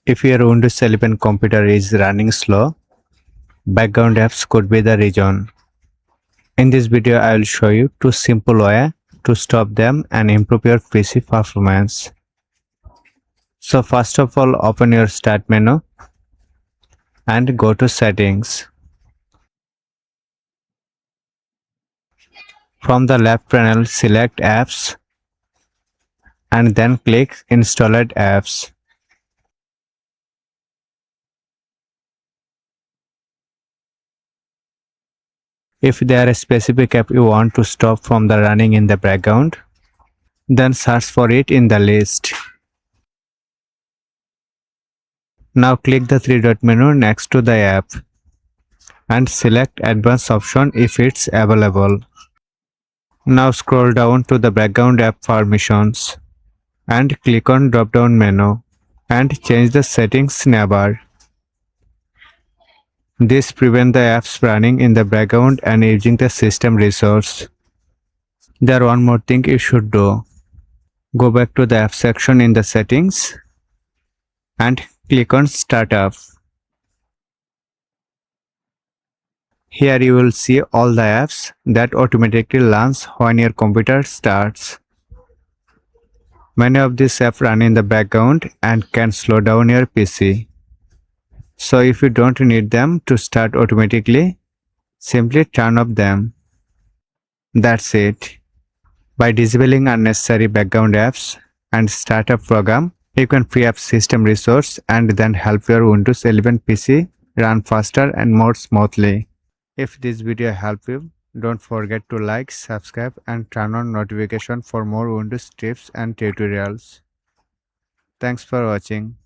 If your Windows 11 computer is running slow, background apps could be the reason. In this video, I will show you two simple ways to stop them and improve your PC performance. So first of all, open your Start menu and go to Settings. From the left panel, select Apps and then click Installed Apps. If there is a specific app you want to stop from the running in the background, then search for it in the list. Now click the three-dot menu next to the app and select Advanced option if it's available. Now scroll down to the background app permissions and click on drop-down menu and change the settings neighbor. This prevents the apps running in the background and using the system resource. There one more thing you should do. Go back to the app section in the settings and click on Startup. Here you will see all the apps that automatically launch when your computer starts. Many of these apps run in the background and can slow down your PC. So if you don't need them to start automatically, simply turn off them. That's it. By disabling unnecessary background apps and startup program, you can free up system resource and then help your Windows 11 PC run faster and more smoothly. If this video helped you, don't forget to like, subscribe and turn on notification for more Windows tips and tutorials. Thanks for watching.